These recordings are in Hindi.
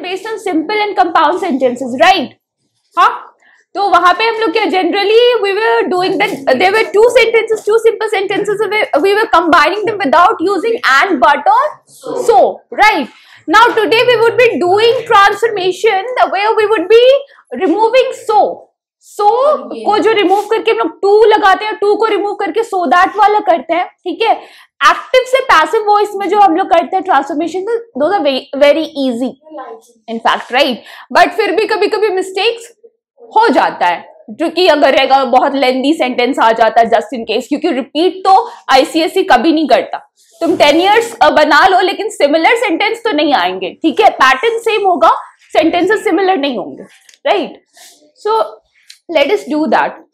Based on simple and compound sentences, right? हाँ, तो वहां पे हम लोग क्या generally we were doing that, there were two sentences, two simple sentences, we were combining them without using and, but और so, right? Now today we would be doing transformation where we would be removing so को जो रिमूव करके हम लोग टू लगाते हैं, टू को रिमूव करके सो दैट वाला करते हैं, ठीक है? एक्टिव से पैसिव वॉइस में जो हम लोग करते हैं transformation, those are very easy in fact, right? But फिर भी कभी कभी मिस्टेक्स हो जाता है, क्योंकि अगर बहुत लेंदी सेंटेंस आ जाता है जस्ट इन केस, क्योंकि रिपीट तो आईसीएसई कभी नहीं करता। तुम 10 years बना लो लेकिन सिमिलर सेंटेंस तो नहीं आएंगे, ठीक है? पैटर्न सेम होगा, सेंटेंसेस सिमिलर नहीं होंगे, right? So let us do that.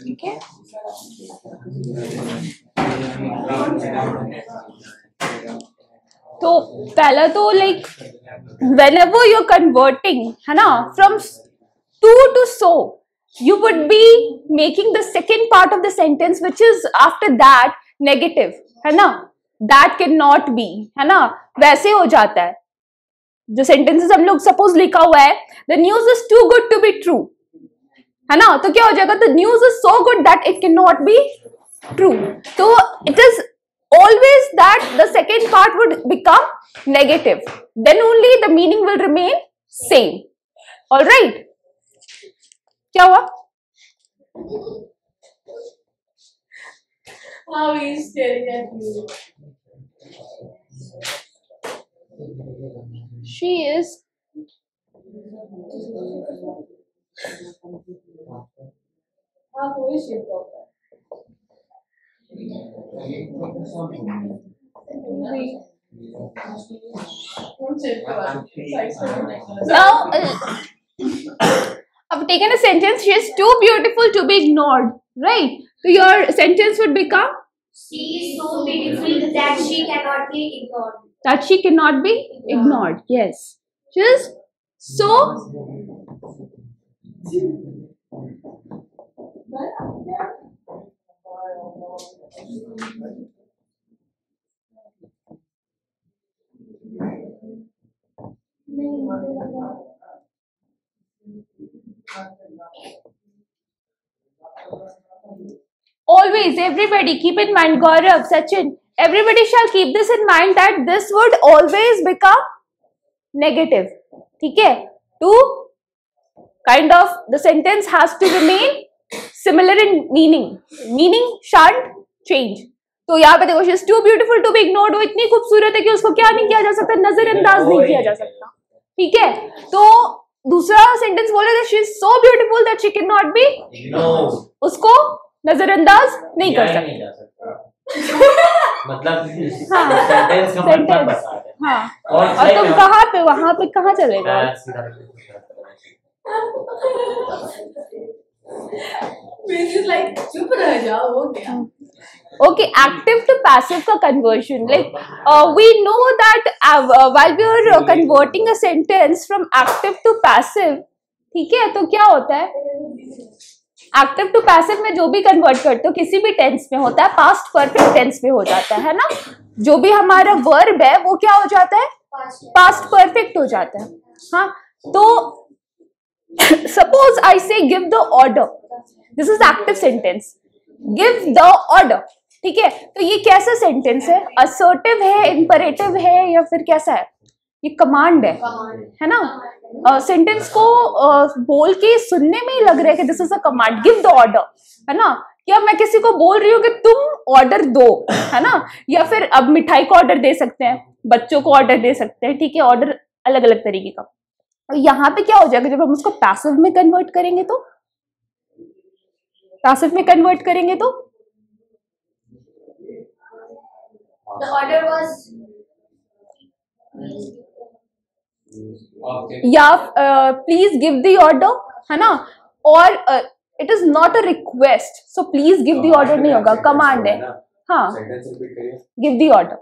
ठीक है, तो पहला तो लाइक whenever you're converting, है ना, from to so, you would be making the second part of the sentence which is after that negative, है ना? that cannot be, है ना? वैसे हो जाता है जो सेंटेंसेस हम लोग सपोज लिखा हुआ है, the news is too good to be true, है ना? तो क्या हो जाएगा? the news is so good that it cannot be true. तो it is always that the second part would become negative, then only the meaning will remain same. All right? क्या हुआ? How is staring at you? She is हाँ, कोई शिफ्ट होता है। now I've taken a sentence, she is too beautiful to be ignored, right? So your sentence would become, she is so beautiful that she cannot be ignored. that she cannot be ignored. Yes, she is so always, everybody keep in mind, Gaurav, Sachin, everybody shall keep this in mind that this would always become negative, ठीक है? To kind of the sentence has to remain similar in meaning shan't change. तो यहाँ पे देखो, she is too beautiful to be ignored, वो इतनी खूबसूरत है कि उसको क्या नहीं किया जा सकता, नजरअंदाज नहीं किया जा सकता, ठीक है? तो दूसरा सेंटेंस बोले that she is so beautiful that she cannot be ignored, उसको नजरअंदाज नहीं कर सकता। मतलब सेंटेंस का मतलब बता दे। हाँ, और तुम कहाँ पे, वहां पे कहाँ चलेगा? like चुप रह जाओ, हो गया। Okay, active to passive का conversion, like we know that while we are converting a sentence from active to passive, ठीक है? तो क्या होता है? एक्टिव टू पैसिव में जो भी कन्वर्ट करते हो किसी भी टेंस में होता है, पास्ट परफेक्ट टेंस में हो जाता है ना? जो भी हमारा वर्ब है वो क्या हो जाता है? पास्ट परफेक्ट हो जाता है। हाँ, तो सपोज आई से give the order, this is active sentence, give the order, ठीक है? तो ये कैसा सेंटेंस है? असर्टिव है, इंपरेटिव है, या फिर कैसा है? ये कमांड है ना? सेंटेंस को बोल के सुनने में ही लग रहा है कि this is a command, give the order, है ना? क्या मैं किसी को बोल रही हूँ कि तुम ऑर्डर दो, है ना, या फिर अब मिठाई को ऑर्डर दे सकते हैं, बच्चों को ऑर्डर दे सकते हैं, ठीक है, ऑर्डर अलग अलग तरीके का। और यहाँ पे क्या हो जाएगा, जब हम उसको पैसिव में कन्वर्ट करेंगे तो, पैसिव में कन्वर्ट करेंगे तो The order was या प्लीज गिव द ऑर्डर, है ना, और it is not a request, so please give the order नहीं होगा, कमांड है। हाँ, गिव द ऑर्डर।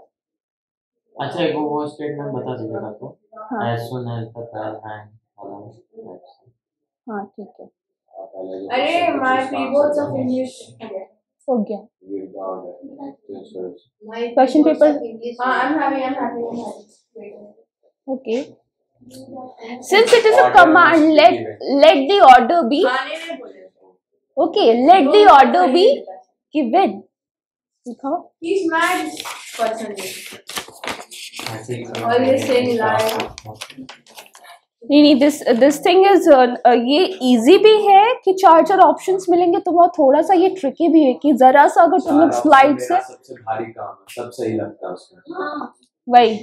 अच्छा, एक वो स्टेटमेंट बता दीजिएगा तो, as soon as the bell rang, हाँ ठीक है, अरे my keyboards of English हो गया। my Question paper. I'm having Okay. Since it is a command, let the order be, खाने नहीं बोले okay, let the order be given. दिखाओ। he's mad person ऐसे ही और ये saying lie नहीं, दिस थिंग इज, ये इजी भी है कि चार चार ऑप्शंस मिलेंगे, तो वो थोड़ा सा ये ट्रिकी भी है कि जरा सा अगर तुम लोग स्लाइड से, सबसे भारी काम है, सब सही लगता है उसमें। वही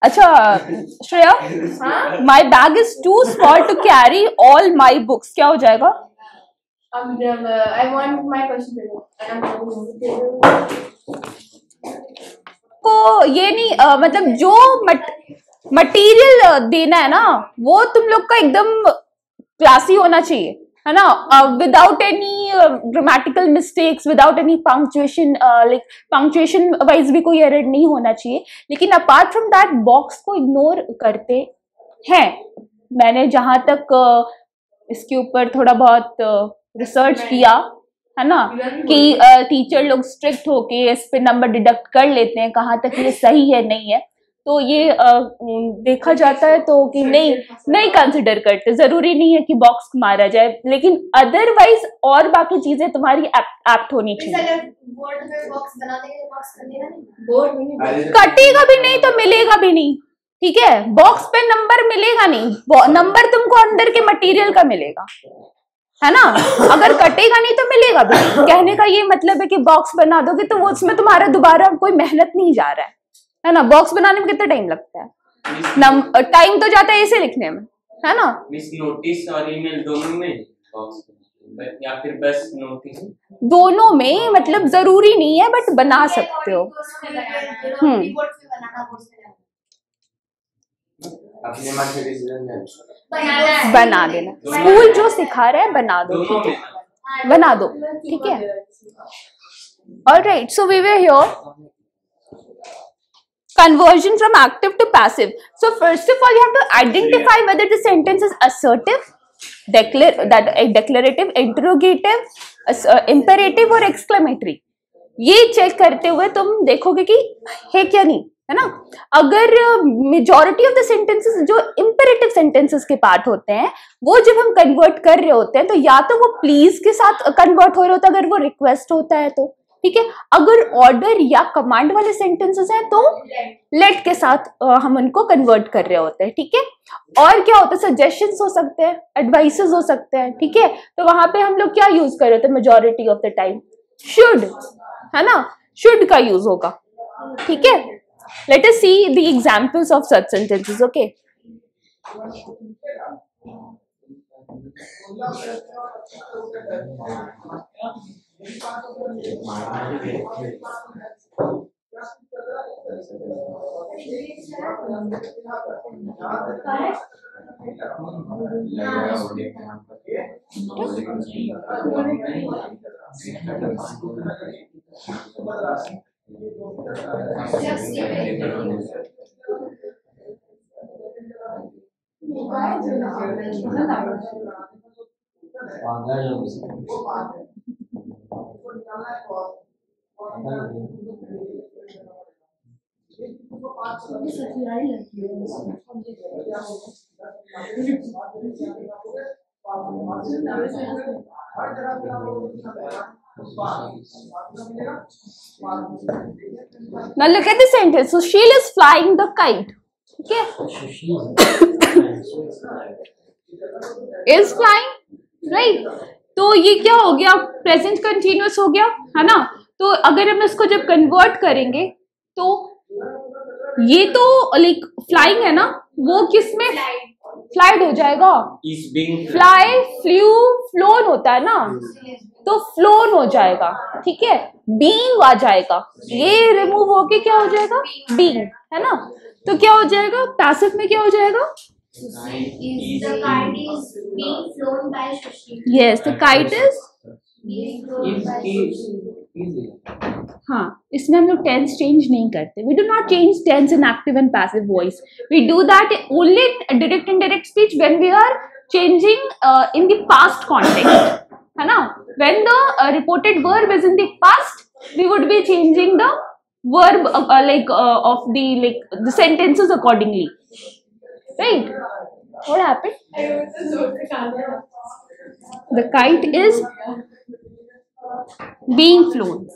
अच्छा Shreya, my bag is too small to carry all my books, क्या हो जाएगा? I want my question paper. को ये नहीं मतलब जो मटेरियल देना है ना, वो तुम लोग का एकदम क्लासी होना चाहिए, है ना, without any grammatical mistakes, without any punctuation, like punctuation wise भी कोई एरर नहीं होना चाहिए। लेकिन अपार्ट फ्रॉम दैट बॉक्स को इग्नोर करते हैं। मैंने जहां तक इसके ऊपर थोड़ा बहुत रिसर्च किया, है ना, कि टीचर लोग स्ट्रिक्ट होके इस पे नंबर डिडक्ट कर लेते हैं, कहाँ तक ये सही है नहीं है, तो ये देखा जाता है तो कि नहीं कंसिडर करते। जरूरी नहीं है कि बॉक्स मारा जाए, लेकिन अदरवाइज और बाकी चीजें तुम्हारी एप्ट होनी चाहिए। बोर्ड पे बॉक्स बना देंगे, बॉक्स कर देगा नहीं, बोर्ड में नहीं कटेगा भी नहीं तो मिलेगा भी नहीं, ठीक है, बॉक्स पे नंबर मिलेगा नहीं, नंबर तुमको अंदर के मटेरियल का मिलेगा, है ना, अगर कटेगा नहीं तो मिलेगा भी नहीं। कहने का ये मतलब है कि बॉक्स बना दोगे तो वो उसमें तुम्हारा दोबारा कोई मेहनत नहीं जा रहा है ना। बॉक्स बनाने में कितना टाइम लगता है? टाइम तो जाता है इसे लिखने में, है ना। मिस नोटिस और ईमेल दोनों में बॉक्स या फिर बस नोटिस? दोनों में, मतलब जरूरी नहीं है बट बना सकते हो। अपने मन से डिसीजन बना देना, स्कूल जो सिखा रहा है बना दो, ठीक है, बना दो, ठीक है। Alright, so we were here conversion from active to passive. So first of all you have to identify whether the sentence is assertive, declarative, interrogative, imperative और exclamatory। ये चेक करते हुए तुम देखोगे कि है क्या नहीं, है ना। अगर मेजॉरिटी ऑफ द सेंटेंसेस जो इंपेरेटिव सेंटेंसेस के पार्ट होते हैं, वो जब हम कन्वर्ट कर रहे होते हैं तो या तो वो प्लीज के साथ कन्वर्ट हो रहे होता है, अगर वो रिक्वेस्ट होता है तो, ठीक है। अगर ऑर्डर या कमांड वाले सेंटेंसेस हैं तो लेट के साथ हम उनको कन्वर्ट कर रहे होते हैं, ठीक है। और क्या होता है, सजेशंस हो सकते हैं, एडवाइसेस हो सकते हैं, ठीक है। तो वहां पे हम लोग क्या यूज कर रहे होते हैं majority of the time? Should, है ना, शुड का यूज होगा, ठीक है। Let us see the examples of such sentences, okay. Now look at the sentence. Sushil is flying the kite. Okay. is flying, right? तो ये क्या हो गया, प्रेजेंट कंटिन्यूअस हो गया, है ना? तो अगर हम इसको जब कन्वर्ट करेंगे तो ये तो लाइक फ्लाइंग है ना, वो किस में फ्लाइड हो जाएगा? फ्लाई, फ्लू, फ्लोन होता है ना, तो फ्लोन हो जाएगा, ठीक है? बीइंग आ जाएगा, ये रिमूव होके क्या हो जाएगा? बीइंग, है ना? तो क्या हो जाएगा? पैसिव में क्या हो जाएगा? The kite is being flown by Shashi. Yes, the kite is Being flown by Shashi. हाँ, इसमें हम लोग टेंस चेंज नहीं करते. We do not change tense in active and passive voice. We do that only in direct and indirect speech when we are changing in the past context, है ना? When the reported verb is in the past, we would be changing the verb of the sentences accordingly, right? What happened? The kite is being flown.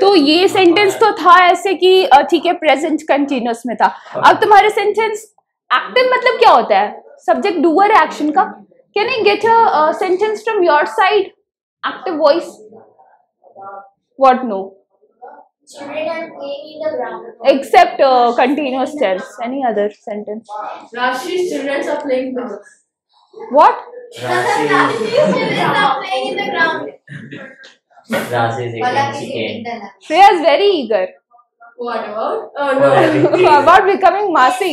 तो ये सेंटेंस तो था ऐसे कि ठीक है, प्रेजेंट कंटिन्यूअस में था. अब तुम्हारे सेंटेंस एक्टिव मतलब क्या होता है? सब्जेक्ट डूअर एक्शन का. Can I get a sentence from your side, active voice? What? No. Children are playing in the ground. Except continuous tense. Any other sentence? Rashi's children are playing with us. What? Rashi's children are playing in the ground. Rashi is eating chicken. Shreya is very eager. What about? Oh no. About becoming Masi.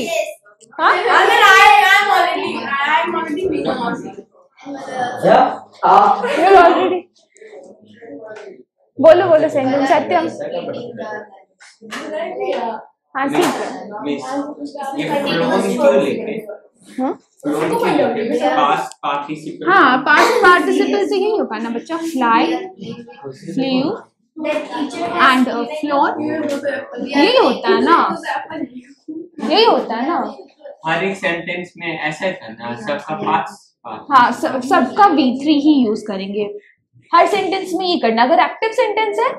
Huh? I mean, I'm already being a Masi. You're already. बोलो बोलो सेंटेंस सत्यम. हाँ ठीक है. ये फ्लोन क्यों लिखे? फ्लोन क्यों लिखे? Past participle. हाँ, पास्ट पार्टिसिपल से यही होगा ना बच्चा. फ्लाई, फ्लू एंड फ्लोन, यही होता है ना, यही होता है ना. हर एक सेंटेंस में ऐसा ही करना, सबका पास्ट. हाँ, सबका V3 ही यूज करेंगे हर सेंटेंस में. ये करना. अगर एक्टिव सेंटेंस है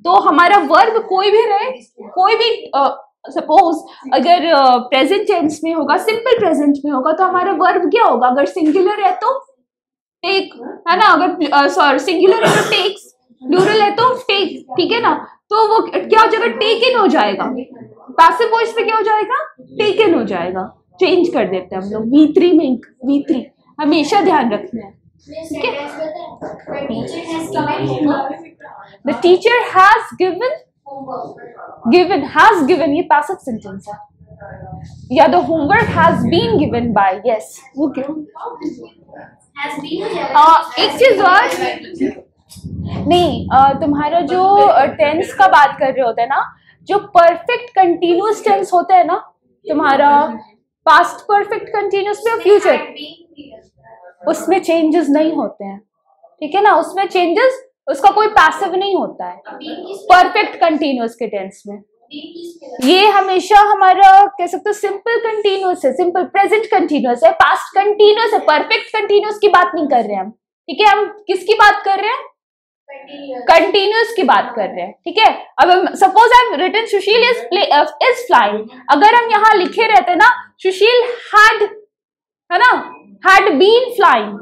तो हमारा वर्ब कोई भी रहे, कोई भी सपोज अगर प्रेजेंट टेंस में होगा, सिंपल प्रेजेंट में होगा, तो हमारा वर्ब क्या होगा? अगर सिंगुलर है तो टेक, है ना? अगर सॉरी सिंगुलर है तो टेक्स, प्लूरल है तो टेक, ठीक है ना? तो वो क्या हो जाएगा? टेकन हो जाएगा. पैसिव वॉइस में क्या हो जाएगा? टेकन हो जाएगा. चेंज कर देते हैं हम लोग V3 में. V3 हमेशा ध्यान रखना है. The teacher has given. Given, has given, ये passive sentence है. या the homework has been given by. Yes. Okay. Has been. एक चीज और नहीं, तुम्हारा जो टेंस का बात कर रहे होते हैं ना, जो परफेक्ट कंटिन्यूअस टेंस होता है ना तुम्हारा, पास्ट परफेक्ट कंटिन्यूअस में, फ्यूचर, उसमें चेंजेस नहीं होते हैं, ठीक है ना? उसमें चेंजेस, उसका कोई पैसिव नहीं होता है परफेक्ट कंटिन्यूअस के टेंस में. ये हमेशा हमारा कह सकते हो सिंपल कंटिन्यूअस है, सिंपल प्रेजेंट कंटिन्यूअस है, पास्ट कंटिन्यूअस है. परफेक्ट कंटिन्यूअस की बात नहीं कर रहे हैं हम, ठीक है? हम किसकी बात कर रहे हैं? कंटिन्यूअस की बात कर रहे हैं, ठीक है? अब हम suppose I have written Sushil is flying. अगर हम यहाँ लिखे रहते ना सुशील हैड, है ना, had been flying,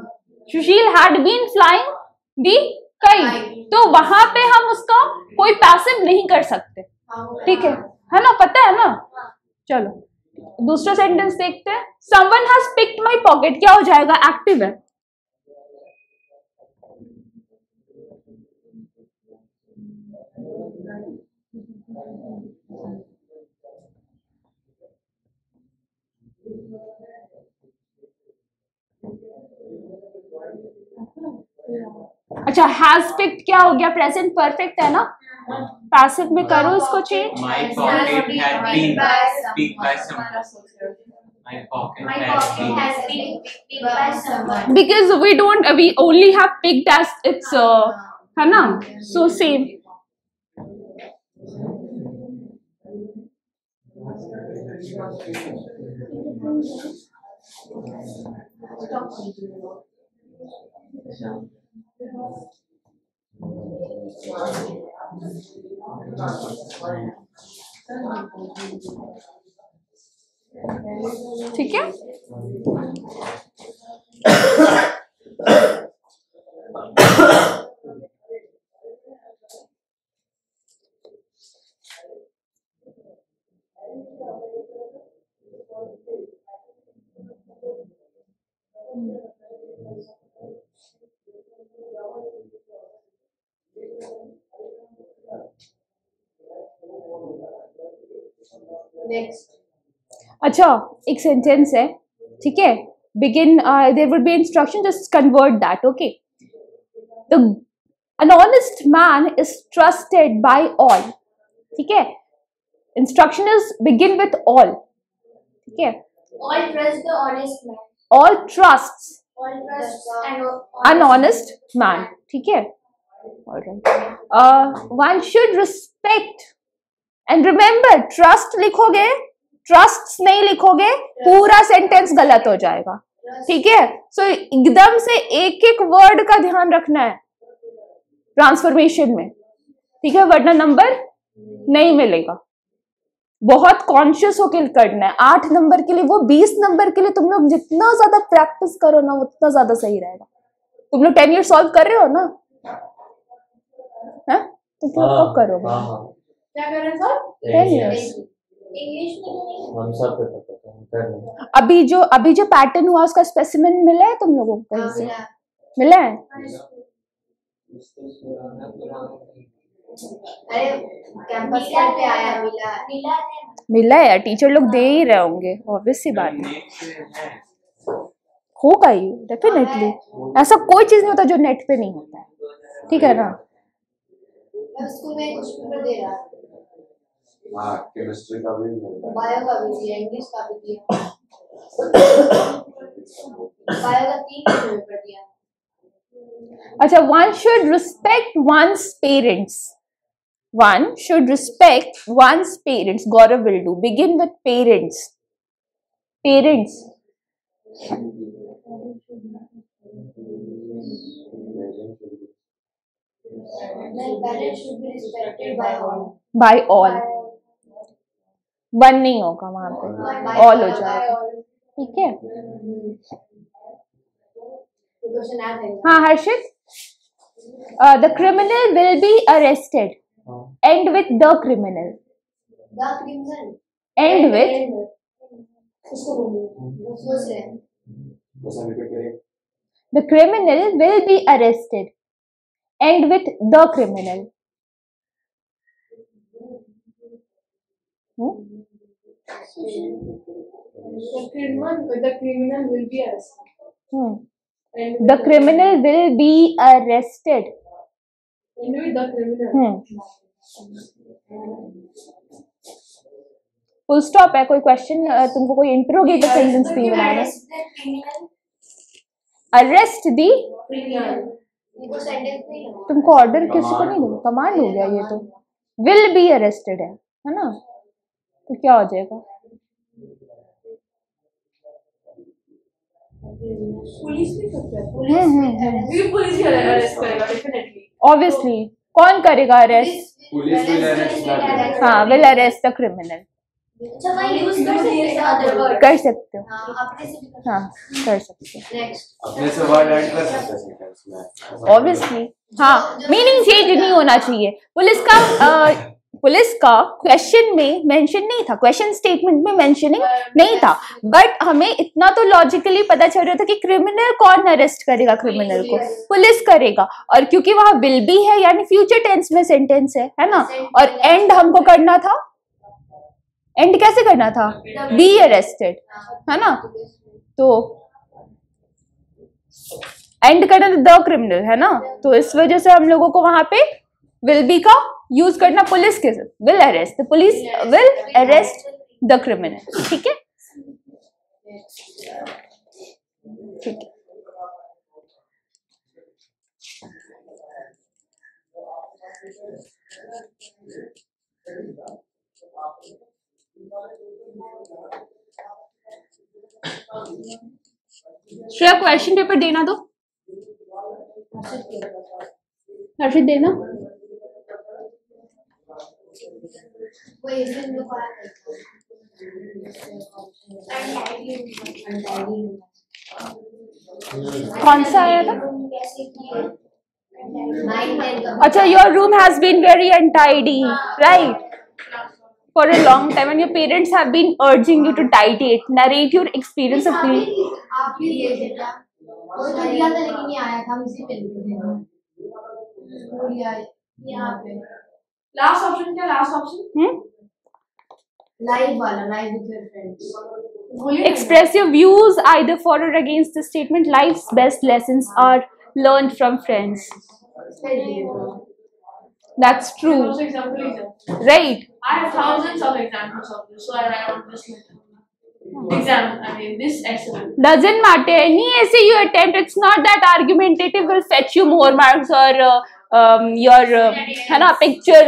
Sushil had been flying the kite, तो वहां पे हम उसका कोई पैसिव नहीं कर सकते, ठीक है ना? पता है ना? चलो दूसरा सेंटेंस देखते हैं. someone has picked my pocket, क्या हो जाएगा? एक्टिव है. अच्छा, हैज पिक्ड क्या हो गया? प्रेजेंट परफेक्ट है ना? पैसिव में करो इसको change. My pocket had been picked by someone. My pocket has been picked by someone. Because we only have picked as it's है ना? So same. ठीक है। Next. अच्छा, एक सेंटेंस है, ठीक है, begin there would be instruction, just convert that. Okay, an honest man is trusted by all. ठीक है, instruction is begin with all. ठीक है, All trust the honest man. all trusts All trust an honest man. ठीक है, all right. One should respect and remember, trust लिखोगे, trusts नहीं लिखोगे, पूरा सेंटेंस गलत हो जाएगा। ठीक है, सो एकदम से एक एक वर्ड का ध्यान रखना है ट्रांसफॉर्मेशन में, ठीक है, वरना नंबर नहीं मिलेगा। बहुत कॉन्शियस होकर करना है। 8 नंबर के लिए, वो 20 नंबर के लिए तुम लोग जितना ज्यादा प्रैक्टिस करो ना, उतना ज्यादा सही रहेगा। तुम लोग 10 ईयर सॉल्व कर रहे हो ना? है? तुम लोग कब करोगे? क्या कर रहे हैं सर? 10 ईयर्स। इंग्लिश में हम सब पे पता है, हम कर रहे हैं। अभी जो पैटर्न हुआ उसका स्पेसिमेन मिला है तुम लोगों को कहीं से? मिला है? अरे कैंपस पे आया, मिला मिला है यार, टीचर लोग दे ही रहे होंगे, ऑब्वियस सी बात है, होगा ही डेफिनेटली। ऐसा कोई चीज नहीं होता जो नेट पे नहीं होता है, ठीक है ना? स्कूल में कुछ पेपर दे रहा है, हाँ, केमिस्ट्री का भी मिलता है, बायो का भी दिया, इंग्लिश का भी दिया, बायो का 3 पेपर दिया। अच्छा, one should respect one's parents. One should respect one's parents. Gaurav will do. Begin with parents. Parents. Like parents should be respected by all. By all. One नहीं होगा वहां पे, all हो जाएगा, ठीक है? क्वेश्चन आ जाएगा। हाँ हर्षित, the criminal will be arrested. End with the criminal. The criminal. End with. उसको बोलो, सोच रहे हैं। क्वेश्चन रिपीट करिए। The criminal will be arrested. End with the criminal. The criminal will be arrested. And The criminal will be arrested. and with the criminal. Full stop है। कोई क्वेश्चन, तुमको कोई इंट्रोगेटिव सेंटेंस नहीं बनाना है। अरेस्ट दी, तुमको ऑर्डर किसी को नहीं दूंगा, कमांड हो गया ये तो। विल बी अरेस्टेड है ना, तो क्या हो जाएगा? पुलिस भी करता है, पुलिस भी अरेस्ट करेगा डेफिनेटली, ऑब्वियसली। कौन करेगा अरेस्ट? Police will arrest. हाँ, विल अरेस्ट द क्रिमिनल। अच्छा, वही यूज कर सकते हैं अदर वर्ड। कर सकते हो, अपने से भी कर हाँ कर सकते हो, नेक्स्ट। अपने से वर्ड ऐड कर सकते हैं सेंटेंस में, ऑब्वियसली। हाँ, मीनिंग चेंज नहीं होना चाहिए। पुलिस का क्वेश्चन में मेंशन नहीं था, क्वेश्चन स्टेटमेंट में मेंशनिंग नहीं था, बट हमें इतना तो लॉजिकली पता चल रहा था कि क्रिमिनल कौन अरेस्ट करेगा? क्रिमिनल को पुलिस करेगा। और क्योंकि वहां विल बी है, यानी फ्यूचर टेंस में सेंटेंस है ना, और एंड हमको करना था। एंड कैसे करना था? बी अरेस्टेड, है ना, तो एंड करना था द क्रिमिनल, है ना, तो इस वजह से हम लोगों को वहां पे विल बी का यूज करना पुलिस के साथ। Will arrest, the police will arrest the criminal, ठीक है? ठीक है। श्रेया, क्वेश्चन पेपर देना दो, हर्षित देना। वही इसमें लोग आया कौन सा आया था? कैसे किए अच्छा, your room has been very untidy, right? For a long time, and your parents have been urging you to tidy it. Narrate your experience of cleaning. आप भी दिए थे क्या? वो तो दिया था लेकिन ये आया था, हम इसी पे लिखे थे। वो लिया है यहाँ पे। लास्ट ऑप्शन क्या? लास्ट ऑप्शन लाइव वाला, live with your friends. Express your views either for or against the statement. Life's best lessons are learned from friends. That's true, example is right? I have thousands of examples of this, so I write on this exam. I mean, this excellent. Doesn't matter any essay you attempt. It's not that argumentative will fetch you more marks, or your है ना picture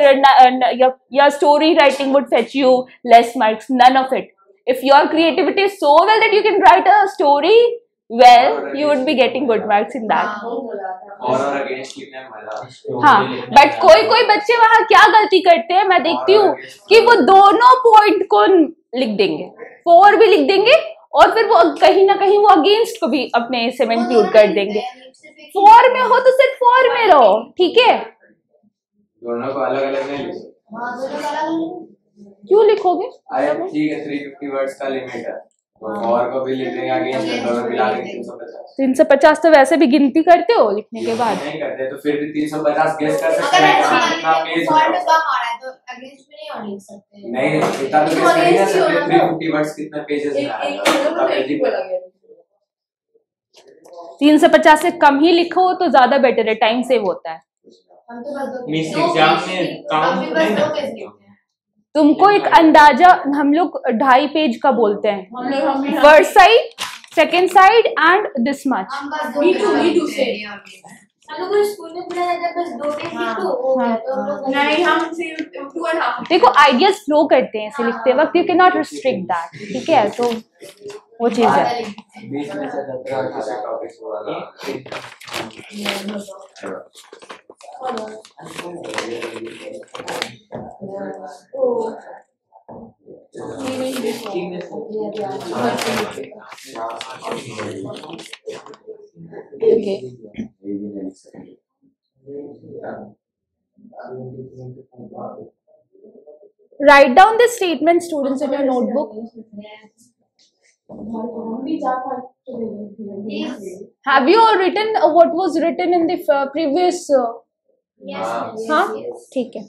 your story writing would fetch you less marks. None of it. If your creativity is so well that you can write a story well, you would be getting good marks in that. और अगेंस्ट लिखने में मजा आता है। हाँ, बट कोई बच्चे वहाँ क्या गलती करते हैं, मैं देखती हूँ कि वो दोनों पॉइंट को लिख देंगे, फोर भी लिख देंगे, और फिर वो कहीं ना कहीं वो अगेंस्ट को भी अपने से में इंक्लूड कर देंगे। फोर में हो तो सिर्फ फोर में रहो, ठीक है? दोनों को अलग अलग नहीं लिखो। क्यों लिखोगे? अरे ठीक है, 350 वर्ड्स का लिमिट है, तो और को भी लिख देंगे, अगेंस्ट में दोनों मिला के 350। 350 तो वैसे भी गिनती करते हो लिखने के बाद? नहीं करते तो फिर भी 350 गेस कर सकते हैं कितना पेज फॉर्म में कम आ रहा है तो अगेंस्ट में नहीं और लिख सकते हैं। नहीं इतना तो गेस कर ही ना सकते। 350 वर्ड्स कितना पेजेस में आएगा? 350 से कम ही लिखो तो ज्यादा बेटर है, टाइम सेव होता है। हम तो बस मीन्स एग्जाम में काउंट अभी बस 2 पेज लिखते हैं। तुमको एक अंदाजा, हम लोग 2.5 पेज का बोलते हैं, first side, second side and this much. हम बस 2 Me too, page me too, लिखते हैं। हम लोग को स्कूल में पढ़ाया जाता है बस 2 पेज लिखो हो गया, तो हम लोग नहीं, हम 2.5। देखो आइडियाज फ्लो करते हैं, इसे लिखते वक्त you can not restrict that, ठीक है? तो वो चीज है। बीच में से 17-18 टॉपिक्स हुआ था। Write down the statement, students, in your notebook. Have you all written what was written in the previous? हाँ, ठीक है।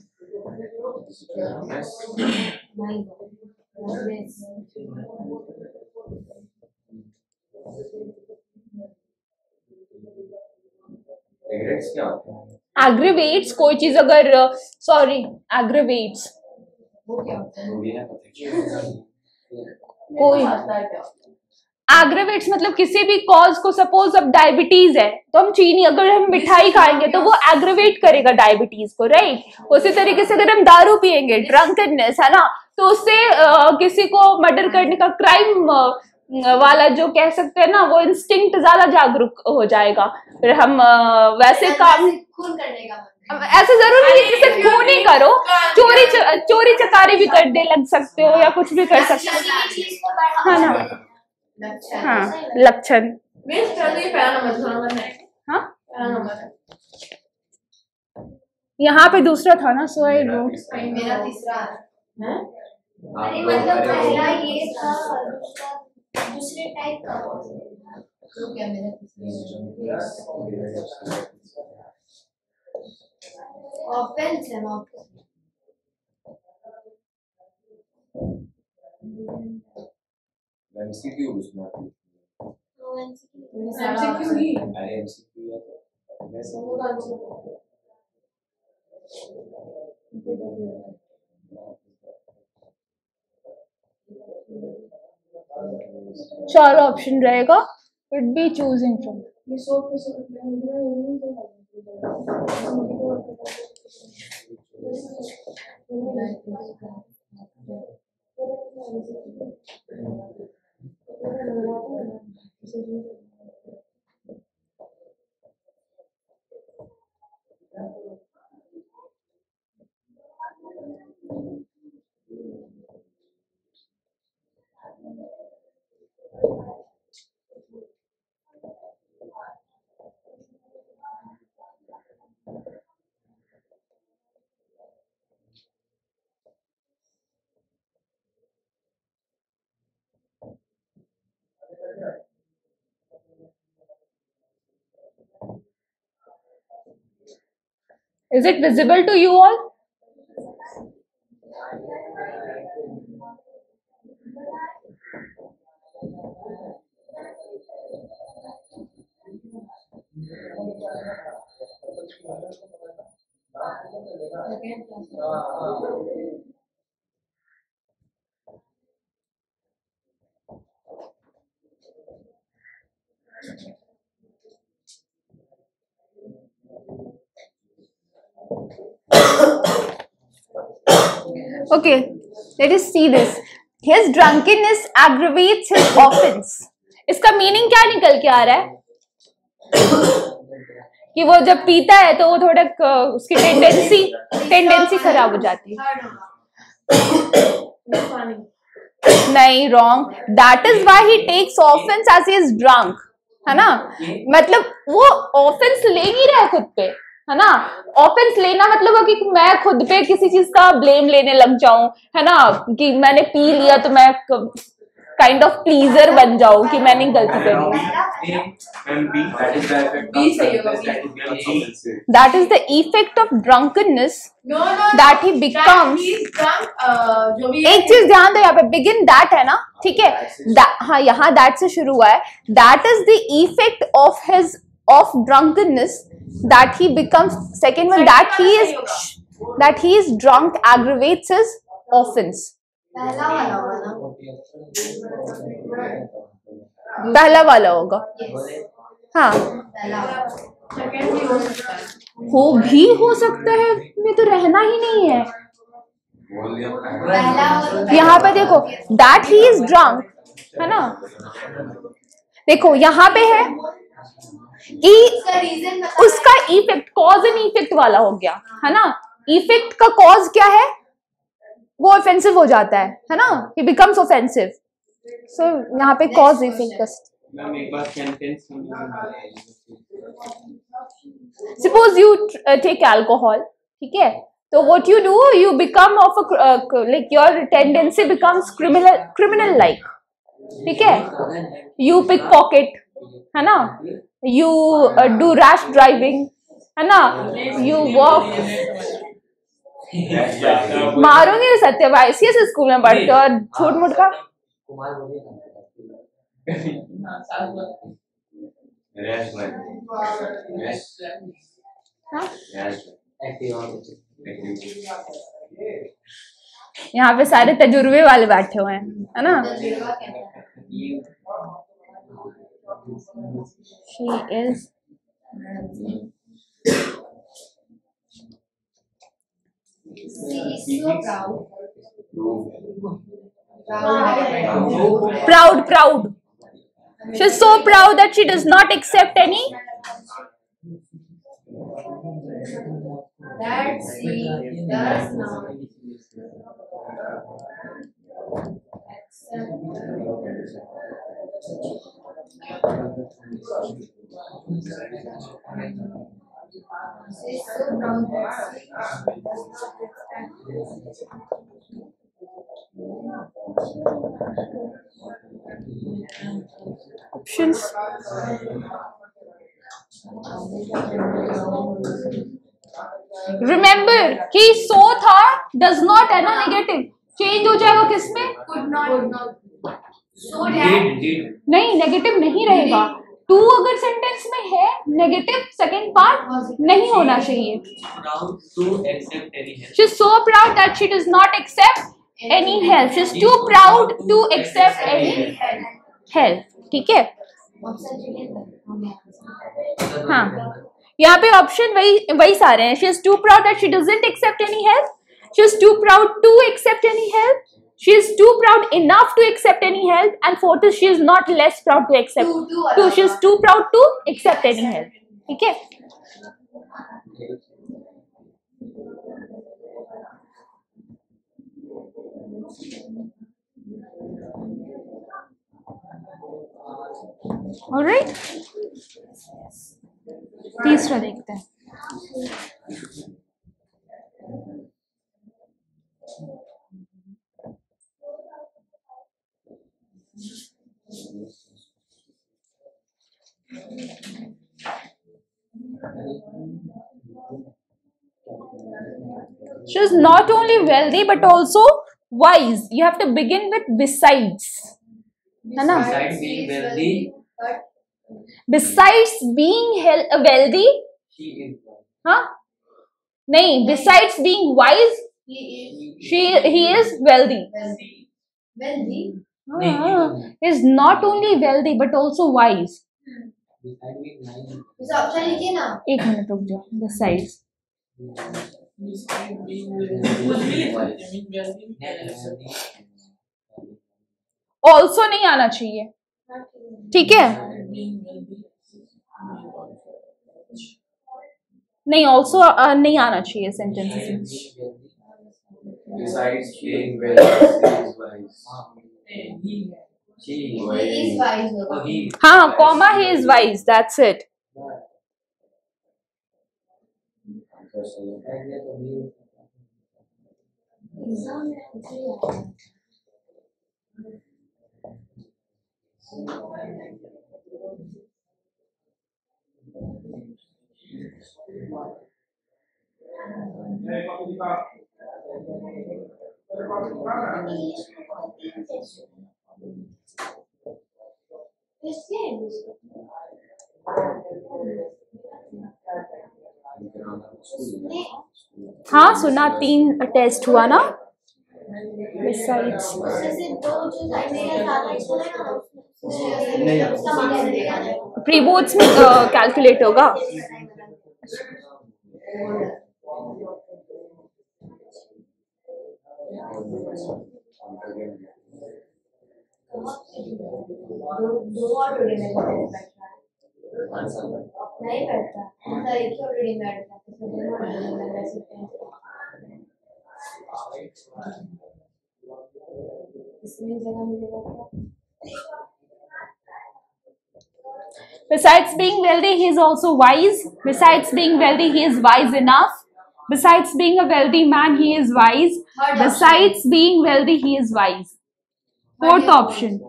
रिग्रेट्स क्या होते हैं? Aggravates कोई चीज अगर aggravates वो क्या होता है? कोई एग्रेवेट्स मतलब किसी भी कॉज को, सपोज अब डायबिटीज है तो हम चीनी, अगर हम मिठाई खाएंगे तो वो एग्रेवेट करेगा डायबिटीज को, राइट? उसी तरीके से अगर हम दारू पिएंगे, ड्रंकनेस है ना, तो उससे किसी को मर्डर करने का, क्राइम वाला जो कह सकते हैं ना, वो इंस्टिंक्ट ज्यादा जागरूक हो जाएगा। फिर हम वैसे काम, खून करने का ऐसे जरूरी नहीं कि सिर्फ खून ही करो, चोरी चकारी भी करने लग सकते हो या कुछ भी कर सकते हो, है ना? हाँ, लक्षण। मीन्स पहले ही पहला नंबर है। हाँ, पहला नंबर है। यहाँ पे दूसरा था ना, सो आई रोट। मेरा तीसरा है। अरे मतलब पहला ये था, दूसरे टाइप का तो क्या मेरा तीसरा ऑफेंस है ना? एमसीक्यू उसमें MCQ ही। अरे एमसीक्यू है तो वैसे चार ऑप्शन रहेगा, would be choosing from. Is it visible to you all? Okay, let us see this. His drunkenness aggravates his offense. इसका मीनिंग क्या निकल के आ रहा है कि वो जब पीता है तो वो थोड़ा उसकी टेंडेंसी खराब हो जाती है. नहीं, wrong. That is why he takes offence as he is drunk. है ना, मतलब वो ऑफेंस ले नहीं रहा है खुद पे, है ना. ऑफेंस लेना मतलब कि मैं खुद पे किसी चीज का ब्लेम लेने लग जाऊं, है ना, कि मैंने पी लिया तो मैं काइंड ऑफ प्लीजर बन जाऊं कि मैंने गलती कर ली. That is the effect of drunkenness that he becomes. एक चीज ध्यान दो यहाँ पे, बिगिन दैट है ना, ठीक है. हाँ, यहाँ दैट से शुरू हुआ है. That is the effect of drunkenness that he becomes. Second one, that he is drunk aggravates his offense. पहला वाला होगा. हाँ, हो सकता है, में तो रहना ही नहीं है. यहाँ पे देखो, that he is drunk, है ना. देखो यहाँ पे है कि उसका इफेक्ट कॉज एंड इफेक्ट वाला हो गया, है ना. इफेक्ट का कॉज क्या है, वो ऑफेंसिव हो जाता है ना, ही बिकम्स ऑफेंसिव. सो यहाँ पे cause effect. Suppose you take alcohol, ठीक है, तो what you do, you become of like your tendency becomes criminal like, ठीक है. यू पिक पॉकेट, है ना, you do rash driving, है ना, you walk. मारोगे सत्य भाई, सीएस स्कूल में पढ़ते और छोट मोट का. यहाँ पे सारे तजुर्बे वाले बैठे हुए हैं, है ना. She is so proud. Proud. She is so proud that she does not accept any. That she does not Options. Remember कि so था does not है ना, नेगेटिव चेंज हो जाएगा किसमें, could not. So नहीं, नेगेटिव नहीं रहेगा. टू अगर सेंटेंस में है, नेगेटिव सेकंड पार्ट नहीं होना चाहिए. She is so proud that she does not accept any help. She is too proud to accept any help. ठीक है. हाँ, यहाँ पे ऑप्शन वही सारे हैं. She is too proud that she doesn't accept any help. She is too proud to accept any help. She is too proud enough to accept any help. And fourth is she is not less proud to accept. She is too proud to accept any help. ठीक है. Alright. तीसरा देखते हैं. She is not only wealthy but also wise. You have to begin with besides. है ना? Besides being wealthy, Besides being wealthy, she is हाँ? नहीं, besides being wise, he is wealthy. Wealthy. Is not only wealthy but also wise. besides being nice. इसे ऑप्शन लिखिए ना. एक मिनट रुक जाओ. Besides. Also नहीं आना चाहिए. ठीक है? नहीं, also नहीं आना चाहिए सेंटेंसेस में. Besides being wealthy, she is wise. She He is wise. oh, he हाँ, comma he is wise. That's it. Exam में कुछ नहीं आता. हाँ, सुना 3 टेस्ट हुआ ना. Besides. उससे सिर्फ दो जो साइड में साथ में है ना, उसका मार्क्स देगा. प्री बोर्ड्स में कैलकुलेट होगा. दो और रेडीमेड बैठता है. नहीं बैठता. मतलब एक ही रेडीमेड बैठता है. इसमें दोनों रेडीमेड बैठ सकते हैं. इसमें जगह मिलेगा क्या? Besides being wealthy, he is also wise. Besides being wealthy, he is wise enough. Besides being a wealthy man, he is wise. Besides being wealthy, he is wise. Fourth option.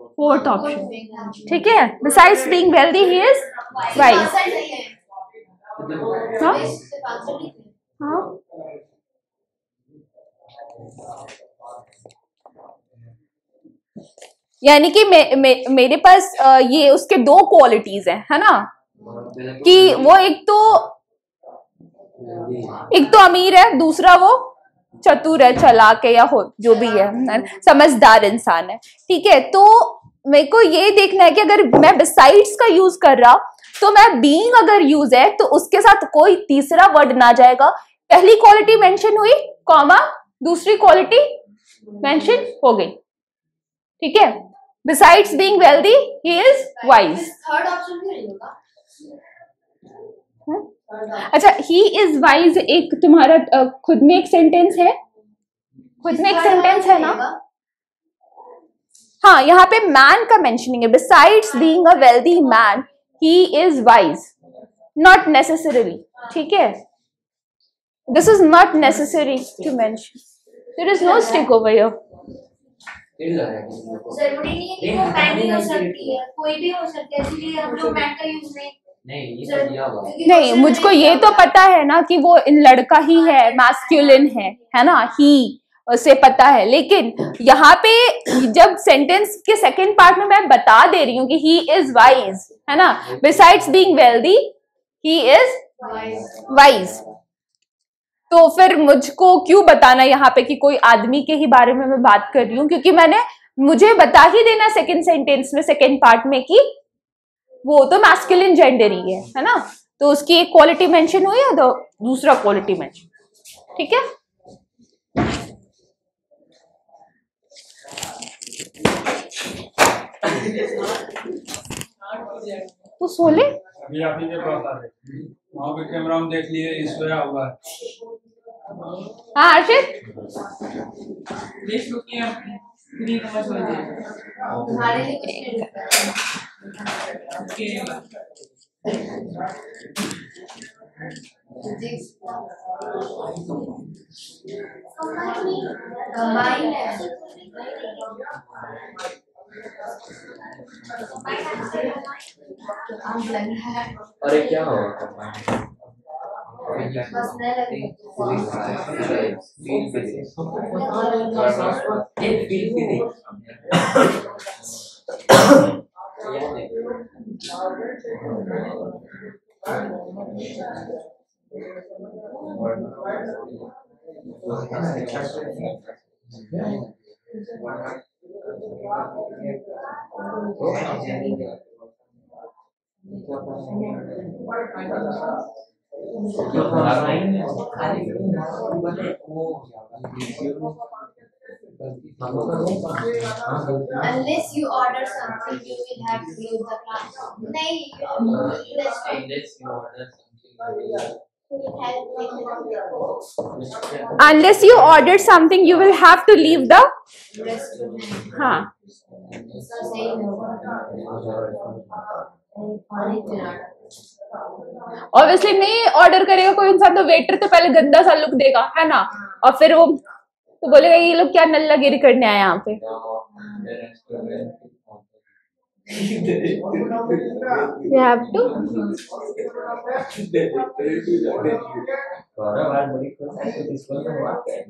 ठीक है? Besides being wealthy, he is wise. हाँ? हाँ? यानी कि मेरे पास ये उसके 2 क्वालिटीज हैं, है ना? कि वो एक तो अमीर है, दूसरा वो चतुर है, चालाक है, या हो जो भी है, समझदार इंसान है. ठीक है? तो मेरे को ये देखना है कि अगर मैं बिसाइड्स का यूज कर रहा तो मैं बीइंग अगर यूज है तो उसके साथ कोई तीसरा वर्ड ना जाएगा. पहली क्वालिटी मेंशन हुई, कॉमा, दूसरी क्वालिटी मेंशन हो गई. ठीक है? Besides being wealthy, he is wise. Third option भी नहीं होगा. अच्छा, he is wise एक तुम्हारा खुद में एक सेंटेंस है, खुद में एक सेंटेंस है ना? हाँ, यहाँ पे मैन का मेंशनिंग है. Besides being a wealthy man, he is wise. Not necessarily. ठीक है? This is not necessary to mention. There is no stick over here. जरूरी नहीं है कि वो मैन ही हो सकती है, कोई भी हो सकता है. इसलिए हम लोग मैन का यूज नहीं, मुझको ये तो पता है ना कि वो इन लड़का ही है, मैस्कुलिन है ना, ही से पता है. लेकिन यहाँ पे जब सेंटेंस के सेकंड पार्ट में मैं बता दे रही हूँ कि ही इज वाइज, है ना, besides being wealthy he is wise, तो फिर मुझको क्यों बताना यहाँ पे कि कोई आदमी के ही बारे में मैं बात कर रही हूँ? क्योंकि मुझे बता ही देना सेकंड सेंटेंस में, सेकंड पार्ट में, कि वो तो मैस्कुलिन जेंडर ही है ना. तो उसकी एक क्वालिटी मेंशन हुई है तो दूसरा क्वालिटी मेंशन. ठीक है? तो सोले अभी आप ही के पास आ रहे, वहाँ पे कैमरा में देख लिए, इस सोया हुआ है. हाँ अर्षित, तुम्हारे लिए कंबाइन है. अरे क्या होगा? हंसने लगे Unless you order something, you will have to leave the class. नहीं, Unless you order something, you will have to leave the restaurant. हाँ सही ऑब्वियसली नहीं ऑर्डर करेगा कोई इंसान तो वेटर तो पहले गंदा सा लुक देगा है ना, और फिर वो तो बोलेगा ये लोग क्या नल्ला गिरी करने आए यहाँ पे. You have to You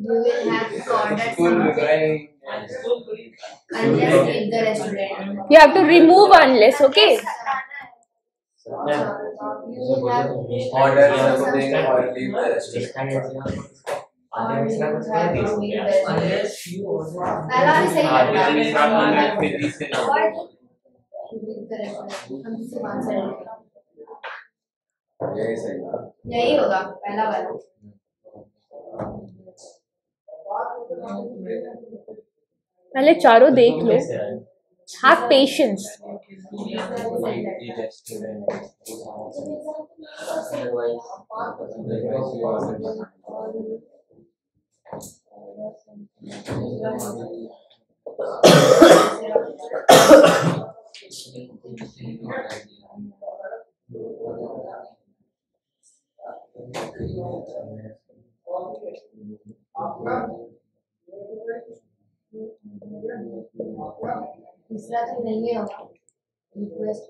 will have to order something. Unless leave the restaurant. you have to remove unless. Okay, You will have to order something or leave the restaurant. Unless you order. पहला भी सही हाँ, है. लेकिन इसका मतलब फिर इससे ना हो. Leave the restaurant. हम इससे आंसर लेंगे. यही सही है. यही होगा पहला वाला. पहले चारों देख लो. Have patience. तीसरा तो नहीं होगा. Request.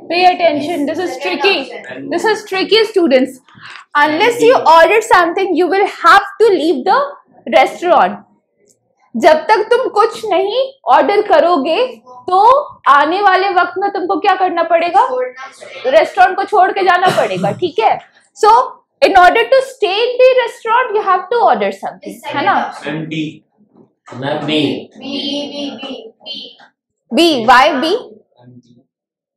Pay attention. This is tricky. This is tricky, students. Unless you order something, you will have to leave the restaurant. जब तक तुम कुछ नहीं ऑर्डर करोगे तो आने वाले वक्त में तुमको क्या करना पड़ेगा, रेस्टोरेंट को छोड़ के जाना पड़ेगा. ठीक है. So in order to stay in the restaurant you have to order something, है ना. B. B. Why B?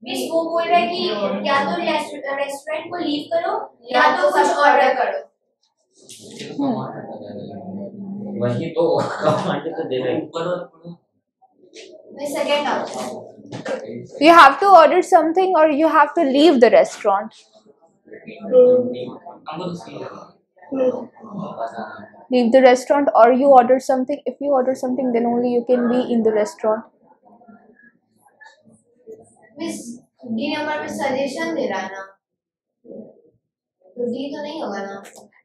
Miss वो बोल रहा है कि या तो रेस्टोरेंट को लीव करो या तो कुछ ऑर्डर करो. वही तो कमांड तो दे रहे ऊपर. मैं second option. You have to order something or you have to leave the restaurant. Leave the restaurant or you order something. If you order something, then only you can be in the restaurant. मिस डी नंबर में सजेशन दे रहा है ना, तो डी तो नहीं होगा ना.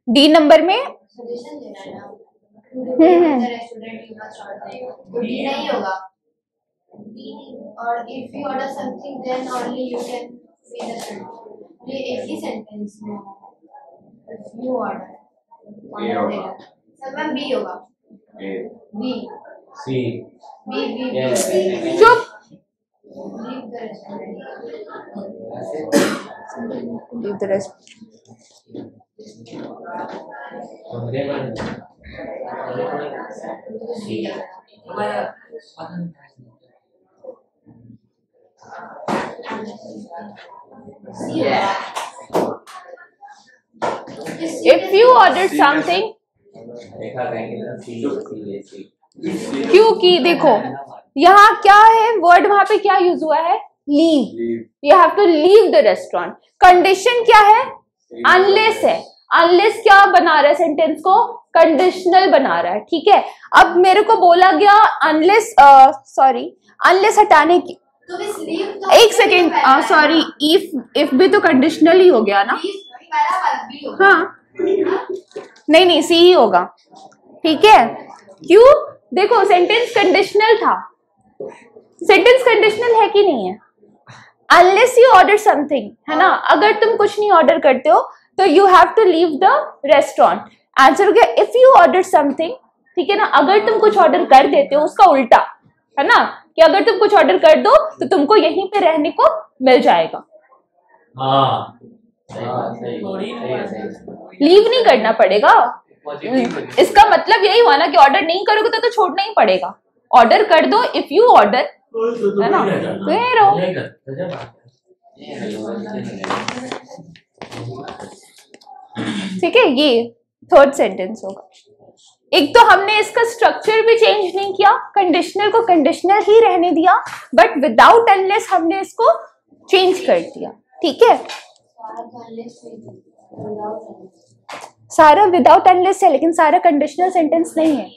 डी नंबर में सजेशन दे रहा है ना. Restaurant you must order. तो डी नहीं होगा. डी और if you order something then only you can be the restaurant. ये एक ही सेंटेंस में है. इफ यू ऑर्डर देगा सब में बी होगा. B C. बी बी चुप. Leave the restaurant. Leave the rest. If you order something, क्योंकि देखो यहाँ क्या है, वर्ड वहां पे क्या यूज हुआ है, leave. You have to leave the restaurant. Condition क्या है, अनलेस है. अनलेस क्या बना रहा है सेंटेंस को, कंडीशनल बना रहा है. ठीक है, अब मेरे को बोला गया अनलेस, सॉरी अनलेस हटाने की, एक सेकेंड, सॉरी, इफ भी तो कंडीशनल ही हो गया ना. हाँ नहीं नहीं, सी ही होगा. ठीक है, क्यों, देखो सेंटेंस कंडीशनल था. सेंटेंस कंडीशनल है कि नहीं है. अनलेस यू ऑर्डर समथिंग, है ना, अगर तुम कुछ नहीं ऑर्डर करते हो तो you have to leave the restaurant. Answer हो गया इफ यू ऑर्डर समथिंग. ठीक है ना, अगर तुम कुछ ऑर्डर कर देते हो, उसका उल्टा है ना, कि अगर तुम कुछ ऑर्डर कर दो तो तुमको यहीं पे रहने को मिल जाएगा. लीव नहीं करना पड़ेगा. इसका मतलब यही हुआ ना कि ऑर्डर नहीं करोगे तो छोड़ना ही पड़ेगा. ऑर्डर कर दो, इफ यू ऑर्डर, है ना, तो यही रहो. ठीक है, ये थर्ड सेंटेंस होगा. एक तो हमने इसका स्ट्रक्चर भी चेंज नहीं किया, कंडीशनल को कंडीशनल ही रहने दिया, बट विदाउट अनलेस हमने इसको चेंज कर दिया. ठीक है, सारा विदाउट अनलेस है, लेकिन सारा कंडीशनल सेंटेंस नहीं है.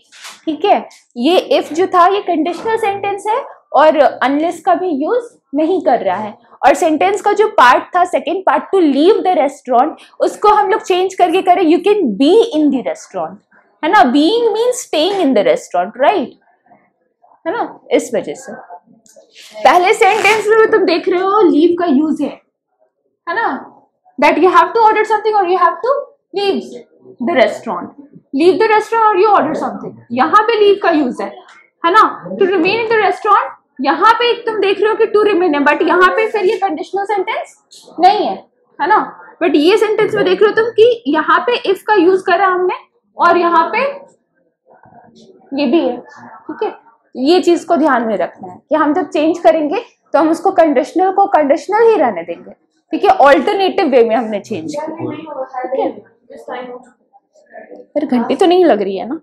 ठीक है, ये इफ जो था ये कंडीशनल सेंटेंस है और अनलेस का भी यूज नहीं कर रहा है. और सेंटेंस का जो पार्ट था, second part, to leave the restaurant, उसको हम लोग चेंज करके करें you can be in the restaurant, है ना. Being means staying in the restaurant, right, है ना. इस वजह से पहले सेंटेंस में तुम देख रहे हो लीव का यूज है ना, that you have to order something और you have to leave the restaurant. Leave the restaurant और यू ऑर्डर समथिंग, यहाँ पे लीव का यूज है ना. To remain in the restaurant, यहाँ पे तुम देख रहे हो कि टू रिमेन है, बट यहाँ पे फिर ये कंडीशनल सेंटेंस नहीं है ना. बट ये सेंटेंस में देख रहे हो तुम कि यहाँ पे इफ का यूज करा हमने और यहाँ पे ये भी है. ठीक है, ये चीज को ध्यान में रखना है कि हम जब चेंज करेंगे तो हम उसको कंडीशनल को कंडीशनल ही रहने देंगे. ठीक है, ऑल्टरनेटिव वे में हमने चेंज किया. ठीक है, फिर घंटी तो नहीं लग रही है ना.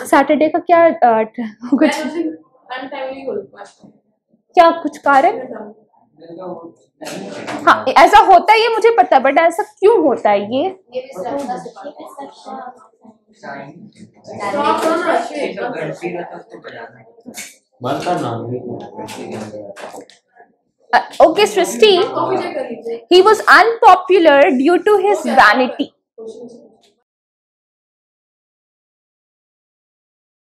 सैटरडे का क्या कुछ क्या कुछ कारण, हाँ ऐसा होता है ये मुझे पता है, बट ऐसा क्यों होता है ये Okay, Srishti, he was unpopular due to his vanity.